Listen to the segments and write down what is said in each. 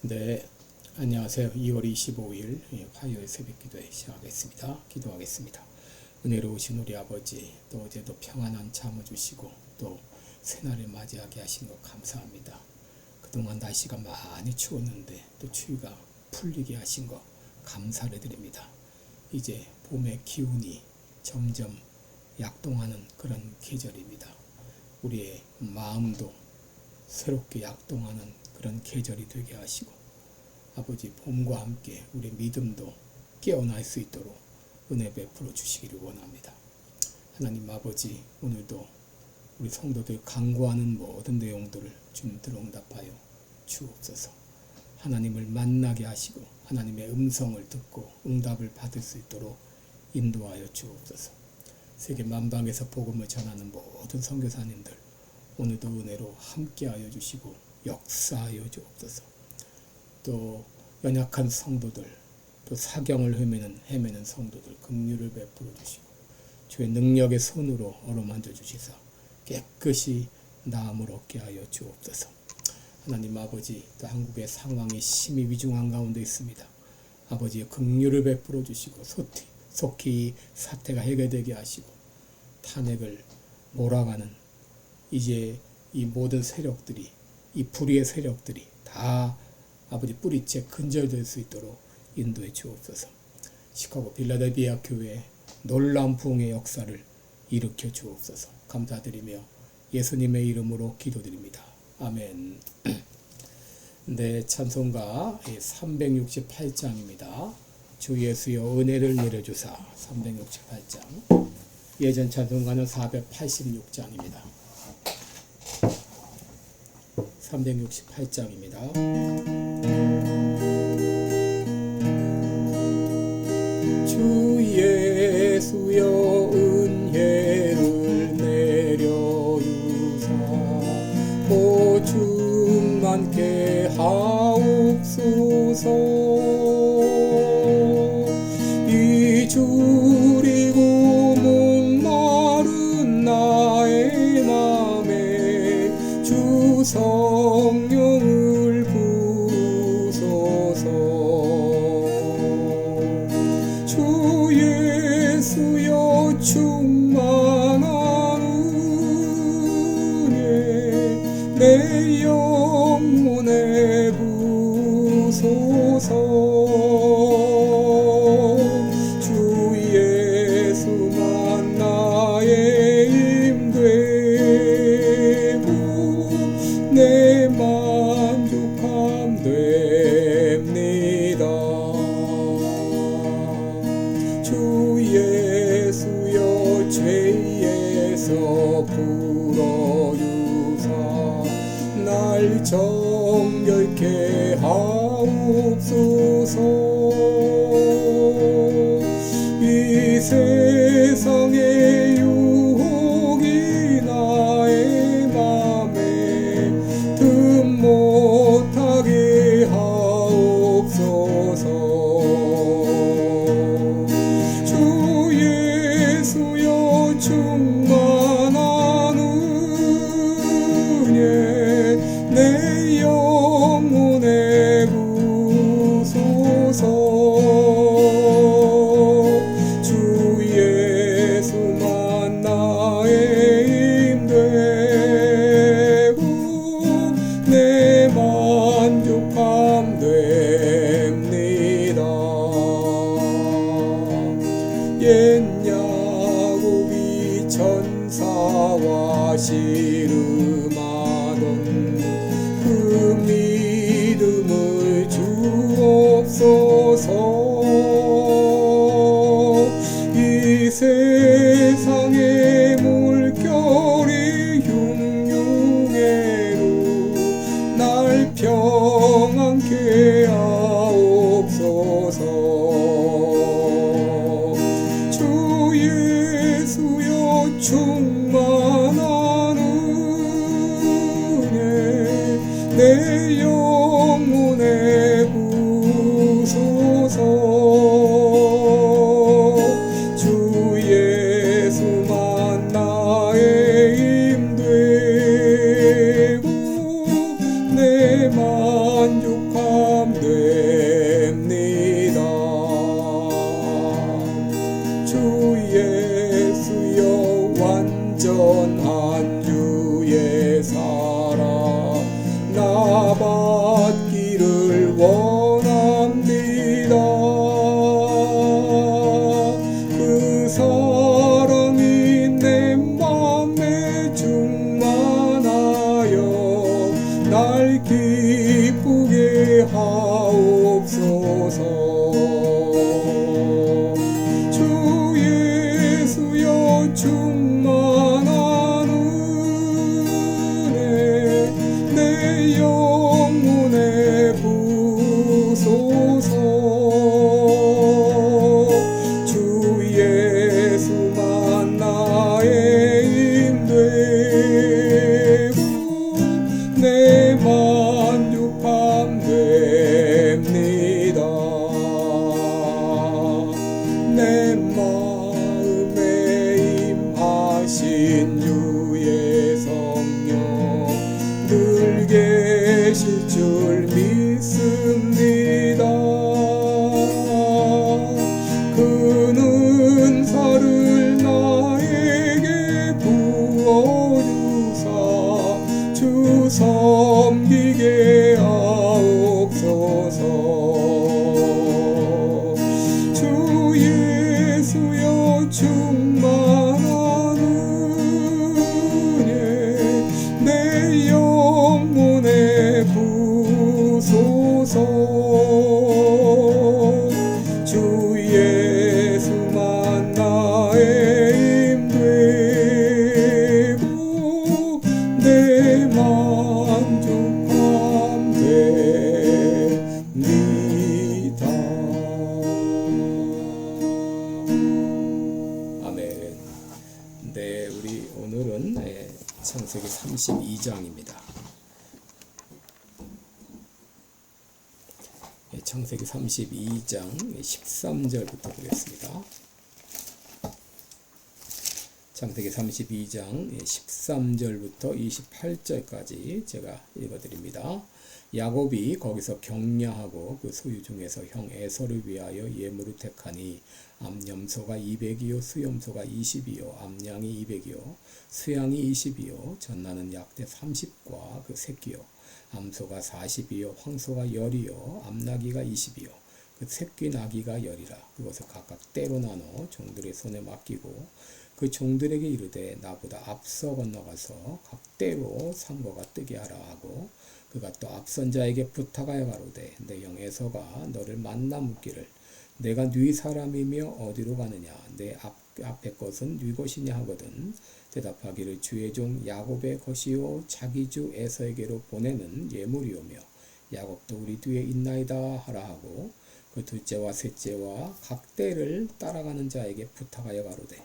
네, 안녕하세요. 2월 25일 화요일 새벽기도회 시작하겠습니다. 기도하겠습니다. 은혜로우신 우리 아버지, 또 어제도 평안한 잠을 주시고 또 새날을 맞이하게 하신 것 감사합니다. 그동안 날씨가 많이 추웠는데 또 추위가 풀리게 하신 것 감사를 드립니다. 이제 봄의 기운이 점점 약동하는 그런 계절입니다. 우리의 마음도 새롭게 약동하는 그런 계절이 되게 하시고, 아버지 봄과 함께 우리 믿음도 깨어날 수 있도록 은혜 베풀어 주시기를 원합니다. 하나님 아버지, 오늘도 우리 성도들 간구하는 모든 내용들을 주님들로 응답하여 주옵소서. 하나님을 만나게 하시고 하나님의 음성을 듣고 응답을 받을 수 있도록 인도하여 주옵소서. 세계 만방에서 복음을 전하는 모든 선교사님들, 오늘도 은혜로 함께하여 주시고 역사하여 주옵소서. 또 연약한 성도들, 또 사경을 헤매는 성도들 긍휼을 베풀어 주시고 주의 능력의 손으로 어루만져 주시사 깨끗이 나음을 얻게 하여 주옵소서. 하나님 아버지, 또 한국의 상황이 심히 위중한 가운데 있습니다. 아버지의 긍휼을 베풀어 주시고 속히 사태가 해결되게 하시고 탄핵을 몰아가는 이제 이 모든 세력들이, 이 불의의 세력들이 다 아버지 뿌리째 근절될 수 있도록 인도해 주옵소서. 시카고 빌라델비아 교회에 놀라운 부흥의 역사를 일으켜 주옵소서. 감사드리며 예수님의 이름으로 기도드립니다. 아멘. 네, 찬송가 368장입니다. 주 예수여 은혜를 내려주사. 368장. 예전 찬송가는 486장입니다. 368장입니다. 주 예수여 은혜를 내려주사 보충 많게 하옵소서. 이 줄이고 목마른 나의 맘에 주 성령을 부소서. 주 예수여 충만한 은혜 내 영혼에 부소서. 주 예수만 나의 힘되고 내 만족함 됩니다. 주 예수여 죄에서 풀어주사 날 정결케 하옵소서. 이 세상의 유혹이 나의 맘에 틈 못하게 하옵소서. 주 예수여 충만한 은혜 내 영혼에 부소서. 주 예수만 나의 힘되고 내 만족함 됩니다. 옛 야곱이 천사와 씨름하던 그 믿음을 주옵소서. 이 세상의 물결이 흉흉해도 날 평안케 하옵소서. 주 예수여 충만한 은혜 내 영혼에 부소서. 주 예수만 나의 힘되고 내 만족함 기쁘게 하옵소서. 주 예수여 충만한 은혜 내 영혼에 부소서. 주 예수만 나의 힘 되고 내 만족함 됩니다. 내 마음에 임하신 주의 성령 늘 계실 줄 믿습니다. 그는 은사를 나에게 부어주사 주 섬기게 하옵소서. 주 예수여 충만한 은혜 내 영혼에 부소서. 주 예수만 나의 힘 되고 내 만족함 됩니다. 아멘. 네, 우리 오늘은 창세기 32장입니다. 창세기 32장 13절부터 보겠습니다. 창세기 32장 13절부터 28절까지 제가 읽어드립니다. 야곱이 거기서 격려하고 그 소유 중에서 형 에서를 위하여 예물을 택하니 암염소가 200이요 수염소가 20이요 암양이 200이요 수양이 20이요 전나는 약대 30과 그 새끼요 암소가 40이요 황소가 10이요 암나귀가 20이요 그 새끼 나귀가 10이라. 그것을 각각 때로 나눠 종들의 손에 맡기고 그 종들에게 이르되 나보다 앞서 건너가서 각 때로 산 거가 뜨게 하라 하고 그가 또 앞선 자에게 부탁하여 가로되 내 형 에서가 너를 만나 묻기를 내가 네 사람이며 어디로 가느냐 내 앞에 것은 네 것이냐 하거든 대답하기를 주의 종 야곱의 것이요 자기 주 에서에게로 보내는 예물이오며 야곱도 우리 뒤에 있나이다 하라 하고 그 둘째와 셋째와 각 때를 따라가는 자에게 부탁하여 가로되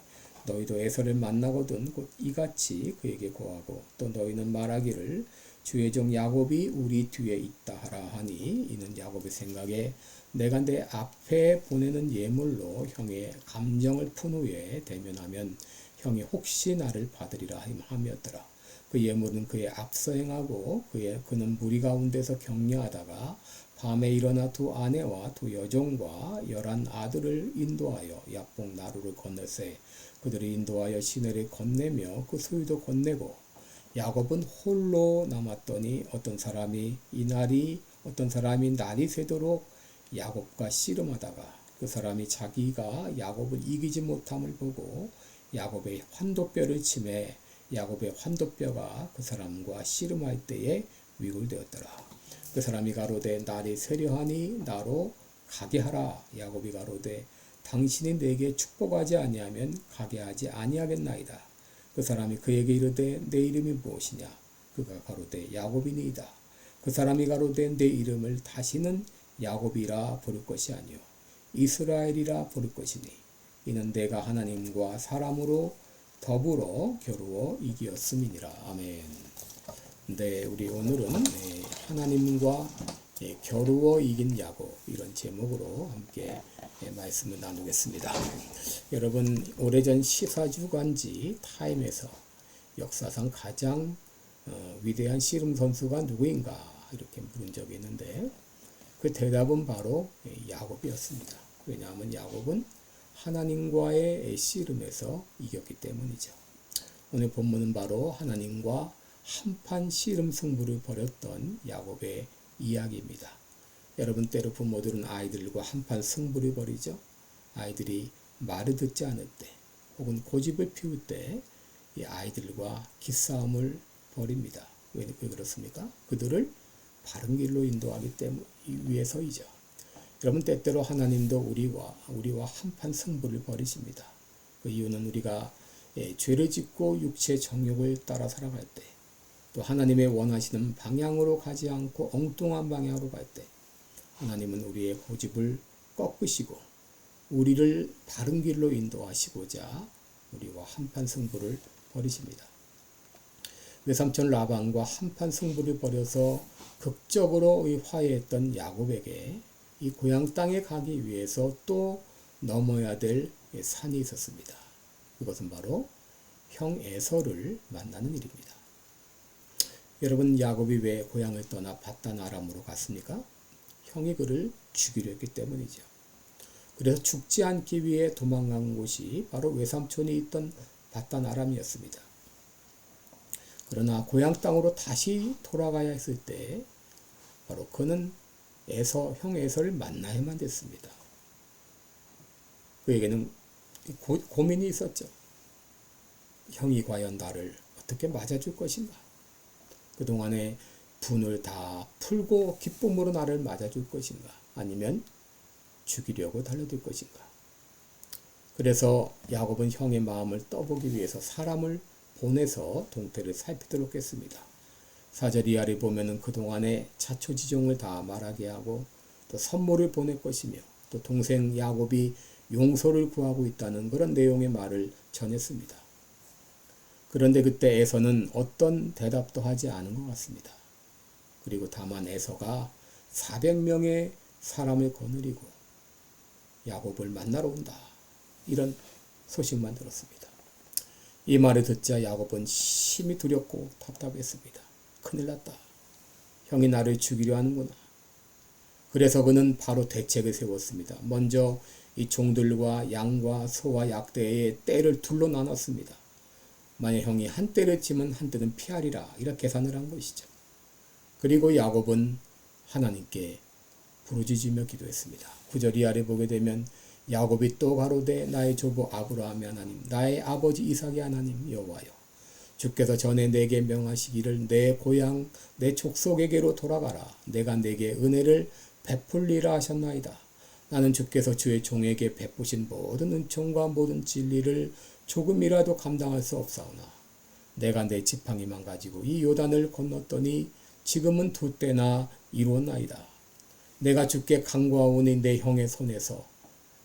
너희도 에서를 만나거든 곧 이같이 그에게 고하고 또 너희는 말하기를 주의 종 야곱이 우리 뒤에 있다 하라 하니 이는 야곱의 생각에 내가 내 앞에 보내는 예물로 형의 감정을 푼 후에 대면하면 형이 혹시 나를 받으리라 함이었더라. 그 예물은 그의 앞서 행하고 그는 무리 가운데서 격려하다가 밤에 일어나 두 아내와 두 여종과 11 아들을 인도하여 야복 나루를 건너세 그들을 인도하여 시내를 건네며 그 소유도 건네고 야곱은 홀로 남았더니 어떤 사람이 날이 새도록 야곱과 씨름하다가 그 사람이 자기가 야곱을 이기지 못함을 보고 야곱의 환도뼈를 치매 야곱의 환도뼈가 그 사람과 씨름할 때에 위골되었더라. 그 사람이 가로되 날이 세려하니 나로 가게 하라. 야곱이 가로되 당신이 내게 축복하지 아니하면 가게 하지 아니하겠나이다. 그 사람이 그에게 이르되 내 이름이 무엇이냐? 그가 가로되 야곱이니이다. 그 사람이 가로되 내 이름을 다시는 야곱이라 부를 것이 아니요 이스라엘이라 부를 것이니 이는 내가 하나님과 사람으로 더불어 겨루어 이기었음이니라. 아멘. 네, 우리 오늘은 하나님과 겨루어 이긴 야곱 이런 제목으로 함께 말씀을 나누겠습니다. 여러분 오래전 시사주간지 타임에서 역사상 가장 위대한 씨름 선수가 누구인가 이렇게 물은 적이 있는데 그 대답은 바로 야곱이었습니다. 왜냐하면 야곱은 하나님과의 씨름에서 이겼기 때문이죠. 오늘 본문은 바로 하나님과 한판 씨름 승부를 벌였던 야곱의 이야기입니다. 여러분 때로 부모들은 아이들과 한판 승부를 벌이죠. 아이들이 말을 듣지 않을 때 혹은 고집을 피울 때 이 아이들과 기싸움을 벌입니다. 왜 그렇습니까? 그들을 바른 길로 인도하기 위해서이죠. 여러분, 때때로 하나님도 우리와 한판 승부를 벌이십니다. 그 이유는 우리가 죄를 짓고 육체의 정욕을 따라 살아갈 때, 또 하나님의 원하시는 방향으로 가지 않고 엉뚱한 방향으로 갈 때, 하나님은 우리의 고집을 꺾으시고 우리를 바른 길로 인도하시고자 우리와 한판 승부를 벌이십니다. 외삼촌 라반과 한판 승부를 벌여서 극적으로 화해했던 야곱에게 이 고향 땅에 가기 위해서 또 넘어야 될 산이 있었습니다. 그것은 바로 형 에서를 만나는 일입니다. 여러분, 야곱이 왜 고향을 떠나 밧단 아람으로 갔습니까? 형이 그를 죽이려 했기 때문이죠. 그래서 죽지 않기 위해 도망간 곳이 바로 외삼촌이 있던 밧단 아람이었습니다. 그러나 고향 땅으로 다시 돌아가야 했을 때 바로 그는 형 에서를 만나야만 됐습니다. 그에게는 고민이 있었죠. 형이 과연 나를 어떻게 맞아줄 것인가? 그동안의 분을 다 풀고 기쁨으로 나를 맞아줄 것인가? 아니면 죽이려고 달려들 것인가? 그래서 야곱은 형의 마음을 떠보기 위해서 사람을 보내서 동태를 살피도록 했습니다. 4절 이하를 보면은 그동안의 자초지종을 다 말하게 하고 또 선물을 보낼 것이며 또 동생 야곱이 용서를 구하고 있다는 그런 내용의 말을 전했습니다. 그런데 그때 에서는 어떤 대답도 하지 않은 것 같습니다. 그리고 다만 에서가 400명의 사람을 거느리고 야곱을 만나러 온다, 이런 소식만 들었습니다. 이 말을 듣자 야곱은 심히 두렵고 답답했습니다. 큰일 났다. 형이 나를 죽이려 하는구나. 그래서 그는 바로 대책을 세웠습니다. 먼저 이 종들과 양과 소와 약대의 떼를 둘로 나눴습니다. 만약 형이 한 떼를 치면 한 떼는 피하리라, 이렇게 계산을 한 것이죠. 그리고 야곱은 하나님께 부르짖으며 기도했습니다. 9절 이하를 보게 되면 야곱이 또 가로되 나의 조부 아브라함의 하나님, 나의 아버지 이삭의 하나님 여호와여, 주께서 전에 내게 명하시기를 내 고향 내 족속에게로 돌아가라, 내가 내게 은혜를 베풀리라 하셨나이다. 나는 주께서 주의 종에게 베푸신 모든 은총과 모든 진리를 조금이라도 감당할 수 없사오나 내가 내 지팡이만 가지고 이 요단을 건넜더니 지금은 2때나 이루었나이다. 내가 주께 간구하오니 내 형의 손에서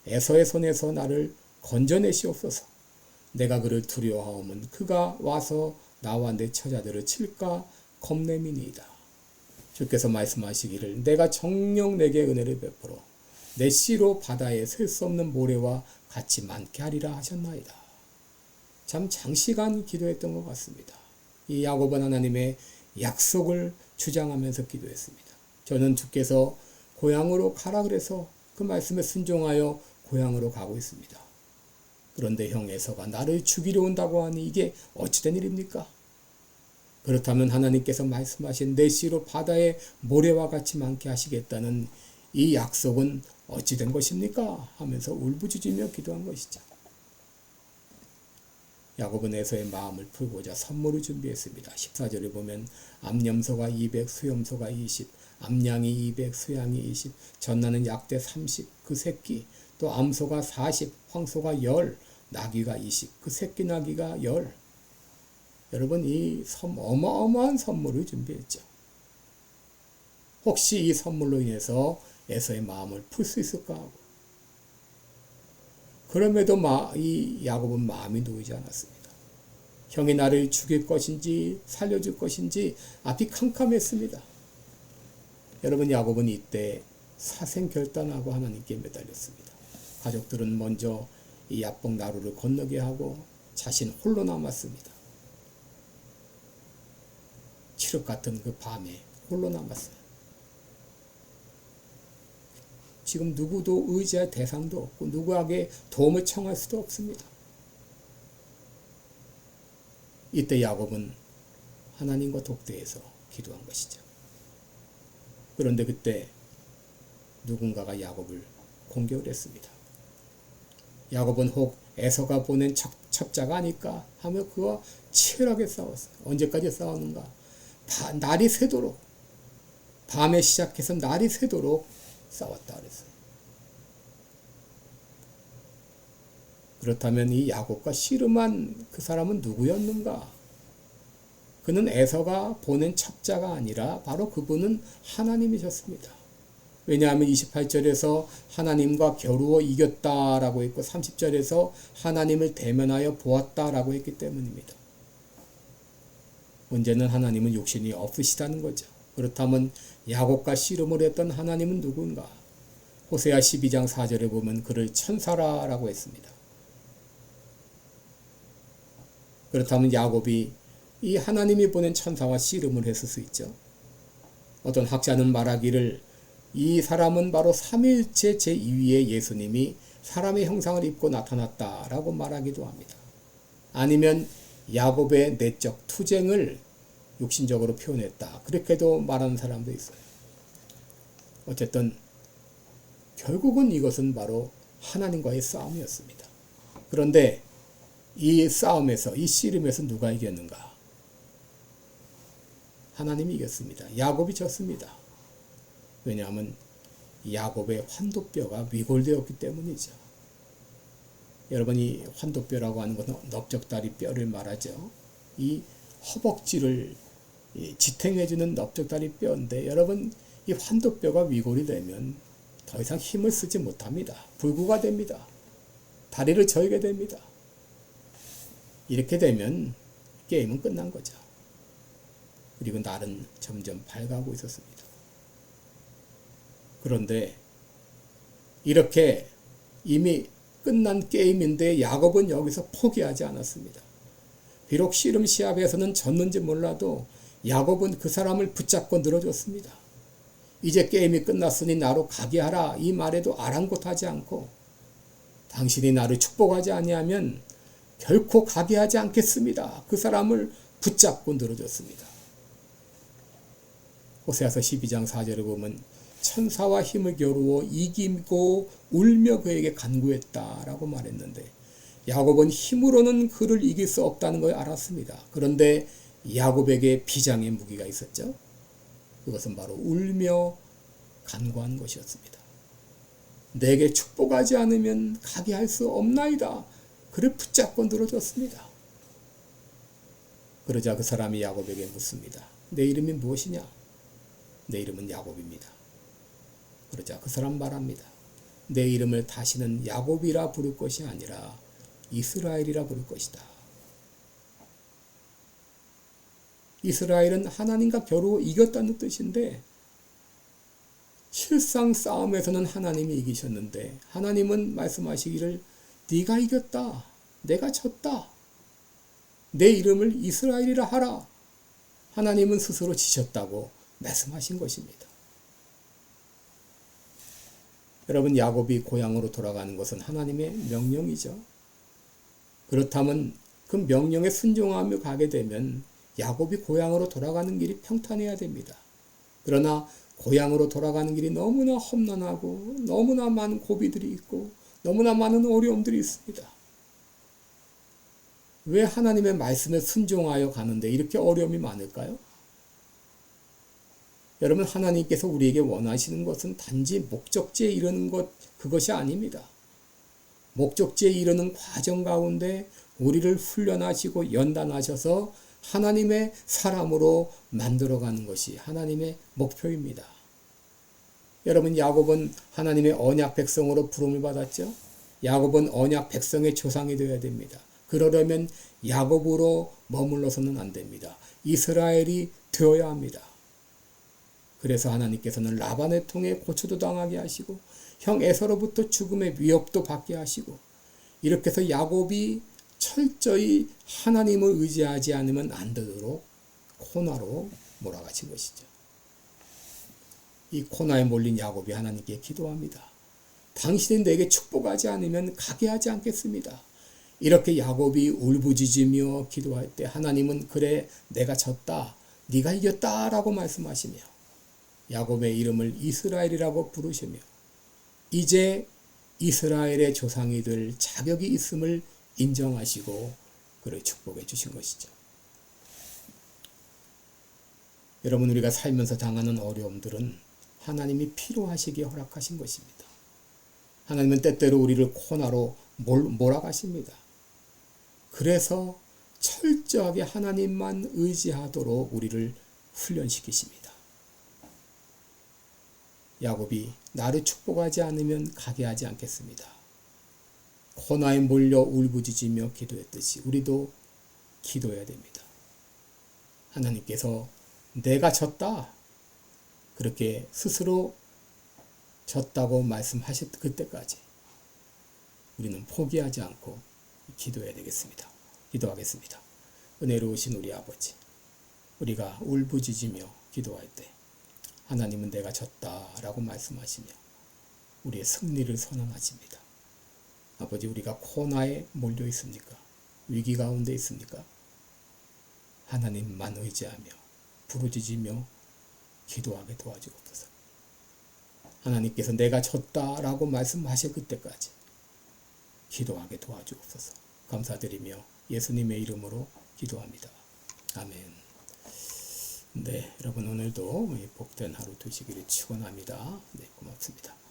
에서의 손에서 나를 건져내시옵소서. 내가 그를 두려워하오면 그가 와서 나와 내 처자들을 칠까 겁내미니이다. 주께서 말씀하시기를 내가 정녕 내게 은혜를 베풀어 내 씨로 바다에 셀 수 없는 모래와 같이 많게 하리라 하셨나이다. 참 장시간 기도했던 것 같습니다. 이 야곱은 하나님의 약속을 주장하면서 기도했습니다. 저는 주께서 고향으로 가라 그래서 그 말씀에 순종하여 고향으로 가고 있습니다. 그런데 형 에서가 나를 죽이려 온다고 하니 이게 어찌된 일입니까? 그렇다면 하나님께서 말씀하신 내 씨로 바다에 모래와 같이 많게 하시겠다는 이 약속은 어찌된 것입니까? 하면서 울부짖으며 기도한 것이죠. 야곱은 에서의 마음을 풀고자 선물을 준비했습니다. 14절에 보면 암염소가 200, 수염소가 20, 암양이 200, 수양이 20, 전나는 약대 30, 그 새끼, 또 암소가 40, 황소가 10, 나귀가 20, 그 새끼 나귀가 10. 여러분, 이 어마어마한 선물을 준비했죠. 혹시 이 선물로 인해서 에서의 마음을 풀 수 있을까 하고. 그럼에도 이 야곱은 마음이 놓이지 않았습니다. 형이 나를 죽일 것인지 살려줄 것인지 앞이 캄캄했습니다. 여러분, 야곱은 이때 사생결단하고 하나님께 매달렸습니다. 가족들은 먼저 이 야복 나루를 건너게 하고 자신 홀로 남았습니다. 칠흑 같은 그 밤에 홀로 남았어요. 지금 누구도 의지할 대상도 없고 누구에게 도움을 청할 수도 없습니다. 이때 야곱은 하나님과 독대해서 기도한 것이죠. 그런데 그때 누군가가 야곱을 공격을 했습니다. 야곱은 혹 에서가 보낸 첩자가 아닐까 하며 그와 치열하게 싸웠어요. 언제까지 싸웠는가? 날이 새도록 밤에 시작해서 날이 새도록 싸웠다 그랬어요. 그렇다면 이 야곱과 씨름한 그 사람은 누구였는가? 그는 에서가 보낸 첩자가 아니라 바로 그분은 하나님이셨습니다. 왜냐하면 28절에서 하나님과 겨루어 이겼다라고 했고 30절에서 하나님을 대면하여 보았다라고 했기 때문입니다. 문제는 하나님은 육신이 없으시다는 거죠. 그렇다면 야곱과 씨름을 했던 하나님은 누구인가? 호세아 12장 4절에 보면 그를 천사라라고 했습니다. 그렇다면 야곱이 이 하나님이 보낸 천사와 씨름을 했을 수 있죠. 어떤 학자는 말하기를 이 사람은 바로 삼위일체 제2위의 예수님이 사람의 형상을 입고 나타났다라고 말하기도 합니다. 아니면 야곱의 내적 투쟁을 육신적으로 표현했다. 그렇게도 말하는 사람도 있어요. 어쨌든 결국은 이것은 바로 하나님과의 싸움이었습니다. 그런데 이 싸움에서, 이 씨름에서 누가 이겼는가? 하나님이 이겼습니다. 야곱이 졌습니다. 왜냐하면 야곱의 환도뼈가 위골되었기 때문이죠. 여러분, 이 환도뼈라고 하는 것은 넓적다리 뼈를 말하죠. 이 허벅지를 지탱해주는 넓적다리 뼈인데, 여러분, 이 환도뼈가 위골이 되면 더 이상 힘을 쓰지 못합니다. 불구가 됩니다. 다리를 저이게 됩니다. 이렇게 되면 게임은 끝난 거죠. 그리고 날은 점점 밝아오고 있었습니다. 그런데 이렇게 이미 끝난 게임인데 야곱은 여기서 포기하지 않았습니다. 비록 씨름 시합에서는 졌는지 몰라도 야곱은 그 사람을 붙잡고 늘어졌습니다. 이제 게임이 끝났으니 나로 가게 하라, 이 말에도 아랑곳하지 않고 당신이 나를 축복하지 아니하면 결코 가게 하지 않겠습니다. 그 사람을 붙잡고 늘어졌습니다. 호세아서 12장 4절에 보면 천사와 힘을 겨루어 이기고 울며 그에게 간구했다라고 말했는데, 야곱은 힘으로는 그를 이길 수 없다는 걸 알았습니다. 그런데 야곱에게 비장의 무기가 있었죠. 그것은 바로 울며 간구한 것이었습니다. 내게 축복하지 않으면 가게 할 수 없나이다. 그를 붙잡고 늘어졌습니다. 그러자 그 사람이 야곱에게 묻습니다. 내 이름이 무엇이냐? 내 이름은 야곱입니다. 그러자 그 사람 말합니다. 내 이름을 다시는 야곱이라 부를 것이 아니라 이스라엘이라 부를 것이다. 이스라엘은 하나님과 겨루 이겼다는 뜻인데, 실상 싸움에서는 하나님이 이기셨는데 하나님은 말씀하시기를 네가 이겼다. 내가 졌다. 내 이름을 이스라엘이라 하라. 하나님은 스스로 지셨다고 말씀하신 것입니다. 여러분, 야곱이 고향으로 돌아가는 것은 하나님의 명령이죠. 그렇다면 그 명령에 순종하며 가게 되면 야곱이 고향으로 돌아가는 길이 평탄해야 됩니다. 그러나 고향으로 돌아가는 길이 너무나 험난하고 너무나 많은 고비들이 있고 너무나 많은 어려움들이 있습니다. 왜 하나님의 말씀에 순종하여 가는데 이렇게 어려움이 많을까요? 여러분, 하나님께서 우리에게 원하시는 것은 단지 목적지에 이르는 것, 그것이 아닙니다. 목적지에 이르는 과정 가운데 우리를 훈련하시고 연단하셔서 하나님의 사람으로 만들어가는 것이 하나님의 목표입니다. 여러분, 야곱은 하나님의 언약 백성으로 부름을 받았죠. 야곱은 언약 백성의 조상이 되어야 됩니다. 그러려면 야곱으로 머물러서는 안 됩니다. 이스라엘이 되어야 합니다. 그래서 하나님께서는 라반을 통해 고초도 당하게 하시고 형 에서로부터 죽음의 위협도 받게 하시고, 이렇게 해서 야곱이 철저히 하나님을 의지하지 않으면 안 되도록 코나로 몰아가신 것이죠. 이 코나에 몰린 야곱이 하나님께 기도합니다. 당신이 내게 축복하지 않으면 가게 하지 않겠습니다. 이렇게 야곱이 울부짖으며 기도할 때 하나님은 그래, 내가 졌다, 네가 이겼다 라고 말씀하시며 야곱의 이름을 이스라엘이라고 부르시며 이제 이스라엘의 조상이 될 자격이 있음을 인정하시고 그를 축복해 주신 것이죠. 여러분, 우리가 살면서 당하는 어려움들은 하나님이 필요하시기에 허락하신 것입니다. 하나님은 때때로 우리를 코너로 몰아가십니다. 그래서 철저하게 하나님만 의지하도록 우리를 훈련시키십니다. 야곱이 나를 축복하지 않으면 가게 하지 않겠습니다. 코너에 몰려 울부짖으며 기도했듯이 우리도 기도해야 됩니다. 하나님께서 내가 졌다, 그렇게 스스로 졌다고 말씀하실 그때까지 우리는 포기하지 않고 기도해야 되겠습니다. 기도하겠습니다. 은혜로우신 우리 아버지, 우리가 울부짖으며 기도할 때 하나님은 내가 졌다라고 말씀하시며 우리의 승리를 선언하십니다. 아버지, 우리가 코너에 몰려 있습니까? 위기 가운데 있습니까? 하나님만 의지하며 부르짖으며 기도하게 도와주옵소서. 하나님께서 내가 졌다라고 말씀하실 그때까지 기도하게 도와주옵소서. 감사드리며 예수님의 이름으로 기도합니다. 아멘. 네, 여러분 오늘도 복된 하루 되시기를 축원합니다. 네, 고맙습니다.